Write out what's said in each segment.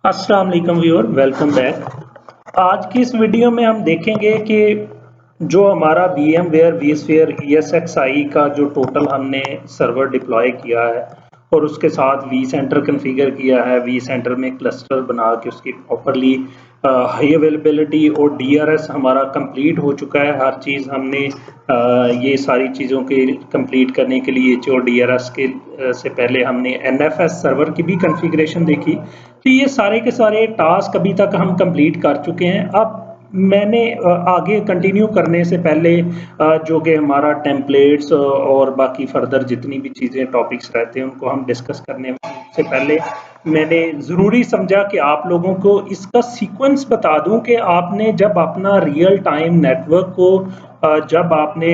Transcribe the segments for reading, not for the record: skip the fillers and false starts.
अस्सलाम वालेकुम viewer, welcome back. आज की इस वीडियो में हम देखेंगे कि जो हमारा VMware vSphere ESXi का जो टोटल हमने सर्वर डिप्लॉय किया है और उसके साथ vCenter कॉन्फ़िगर किया है, vCenter में क्लस्टर बना के उसकी प्रॉपरली हाई अवेलेबिलिटी और DRS हमारा कंप्लीट हो चुका है। हर चीज़ हमने ये सारी चीज़ों के कंप्लीट करने के लिए और DRS के से पहले हमने NFS सर्वर की भी कॉन्फ़िगरेशन देखी। तो ये सारे के सारे टास्क अभी तक हम कंप्लीट कर चुके हैं। अब मैंने आगे कंटिन्यू करने से पहले जो कि हमारा टेम्पलेट्स और बाकी फर्दर जितनी भी चीज़ें टॉपिक्स रहते हैं उनको हम डिस्कस करने से पहले मैंने ज़रूरी समझा कि आप लोगों को इसका सीक्वेंस बता दूं कि आपने जब अपना रियल टाइम नेटवर्क को जब आपने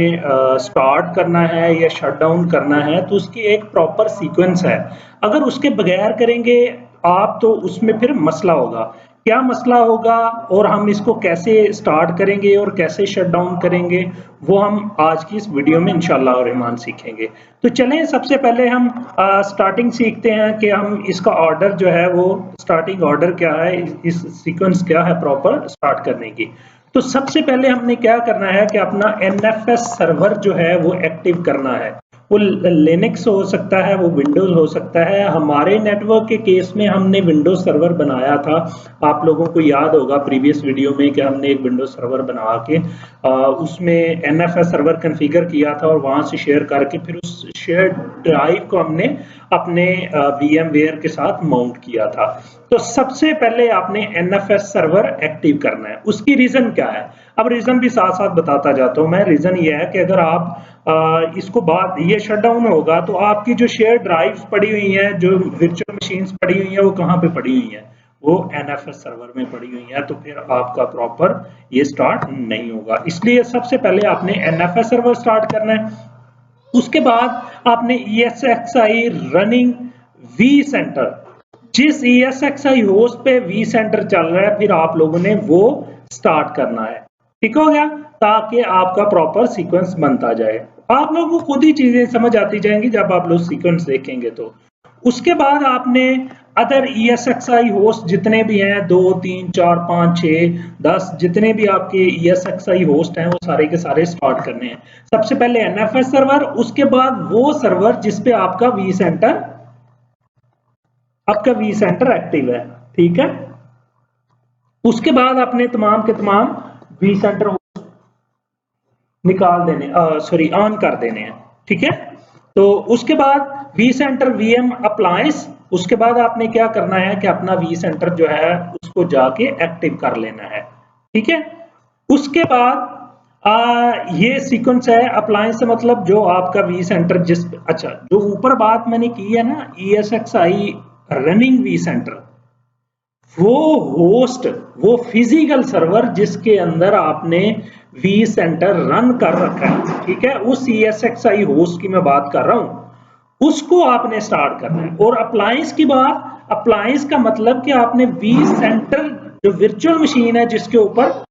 स्टार्ट करना है या शट डाउन करना है तो उसकी एक प्रॉपर सीक्वेंस है। अगर उसके बगैर करेंगे आप तो उसमें फिर मसला होगा। क्या मसला होगा और हम इसको कैसे स्टार्ट करेंगे और कैसे शट डाउन करेंगे वो हम आज की इस वीडियो में इंशाल्लाह और रहमान सीखेंगे। तो चलें सबसे पहले हम स्टार्टिंग सीखते हैं कि हम इसका ऑर्डर जो है वो स्टार्टिंग ऑर्डर क्या है, इस सीक्वेंस क्या है प्रॉपर स्टार्ट करने की। तो सबसे पहले हमने क्या करना है कि अपना NFS सर्वर जो है वो एक्टिव करना है। वो लिनक्स हो सकता है, वो विंडोज हो सकता है। हमारे नेटवर्क के केस में हमने विंडोज सर्वर बनाया था। आप लोगों को याद होगा प्रीवियस वीडियो में कि हमने एक विंडोज सर्वर बना के उसमें NFS सर्वर कॉन्फ़िगर किया था और वहां से शेयर करके फिर उस शेयर ड्राइव को हमने अपने VMware के साथ माउंट किया था। तो सबसे पहले आपने NFS सर्वर एक्टिव करना है। उसकी रीजन क्या है, अब रीजन भी साथ साथ बताता जाता हूं मैं। रीजन ये है कि अगर आप इसको बाद ये शट डाउन होगा तो आपकी जो शेयर ड्राइव्स पड़ी हुई हैं, जो वर्चुअल मशीन्स पड़ी हुई हैं, वो कहाँ पे पड़ी हुई हैं, वो NFS सर्वर में पड़ी हुई है। तो फिर आपका प्रॉपर ये स्टार्ट नहीं होगा। इसलिए सबसे पहले आपने NFS सर्वर स्टार्ट करना है। उसके बाद आपने ESXi रनिंग vCenter, जिस ESXi होस्ट पे vCenter चल रहा है, फिर आप लोगों ने वो स्टार्ट करना है। ठीक हो गया, ताकि आपका प्रॉपर सीक्वेंस बनता जाए। आप लोगों को खुद ही चीजें समझ आती जाएंगी जब आप लोग सीक्वेंस देखेंगे। तो उसके बाद आपने अदर ESXi होस्ट जितने भी हैं, 2 3 4 5 6 10 जितने भी आपके ESXi होस्ट हैं, वो सारे के सारे स्टार्ट करने हैं। सबसे पहले NFS सर्वर, उसके बाद वो सर्वर जिसपे आपका vCenter एक्टिव है। ठीक है, उसके बाद आपने तमाम के तमाम vCenter निकाल देने सॉरी ऑन कर देने हैं। ठीक है, तो उसके बाद vCenter VM अप्लायंस, उसके बाद आपने क्या करना है कि अपना vCenter जो है उसको जाके एक्टिव कर लेना है। ठीक है, उसके बाद ये सीक्वेंस है। अप्लायंस से मतलब जो आपका vCenter जिस, अच्छा जो ऊपर बात मैंने की है ना ESXi रनिंग vCenter, वो होस्ट, वो फिजिकल सर्वर जिसके अंदर आपने vCenter रन कर रखा है, ठीक है, उस ESXi होस्ट की मैं बात कर रहा हूं, उसको आपने स्टार्ट करना है। और अप्लायंस की बात, अप्लायंस का मतलब कि आपने vCenter जो वर्चुअल मशीन है जिसके ऊपर,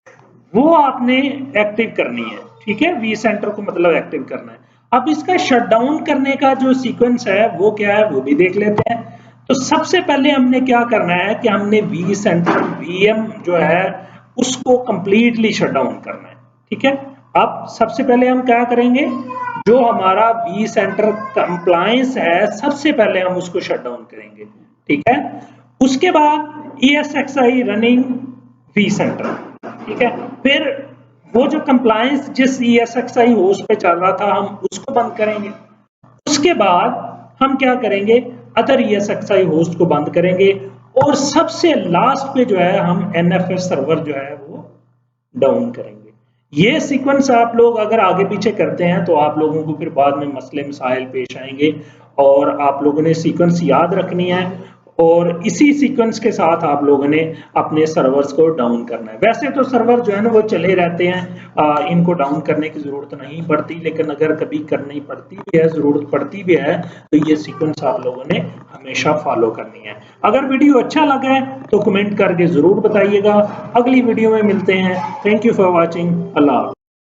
वो आपने एक्टिव करनी है। ठीक है, vCenter को मतलब एक्टिव करना है। अब इसका शटडाउन करने का जो सीक्वेंस है वो क्या है वो भी देख लेते हैं। तो सबसे पहले हमने क्या करना है कि हमने vCenter VM जो है उसको कंप्लीटली शट डाउन करना है। ठीक है, अब सबसे पहले हम क्या करेंगे, जो हमारा vCenter कंप्लायंस है सबसे पहले हम उसको शट डाउन करेंगे। ठीक है, उसके बाद ESXi रनिंग vCenter। ठीक है, फिर वो जो कंप्लायंस जिस ESXi होस्ट पे चल रहा था हम उसको बंद करेंगे। उसके बाद हम क्या करेंगे, अदर ESXi होस्ट को बंद करेंगे और सबसे लास्ट पे जो है हम NFS सर्वर जो है वो डाउन करेंगे। ये सीक्वेंस आप लोग अगर आगे पीछे करते हैं तो आप लोगों को फिर बाद में मसले मसाइल पेश आएंगे और आप लोगों ने सीक्वेंस याद रखनी है और इसी सीक्वेंस के साथ आप लोगों ने अपने सर्वर्स को डाउन करना है। वैसे तो सर्वर जो है ना वो चले रहते हैं, इनको डाउन करने की जरूरत नहीं पड़ती, लेकिन अगर कभी करनी पड़ती भी है, जरूरत पड़ती भी है, तो ये सीक्वेंस आप लोगों ने हमेशा फॉलो करनी है। अगर वीडियो अच्छा लगा है तो कमेंट करके जरूर बताइएगा। अगली वीडियो में मिलते हैं। Thank you for watching. Allah.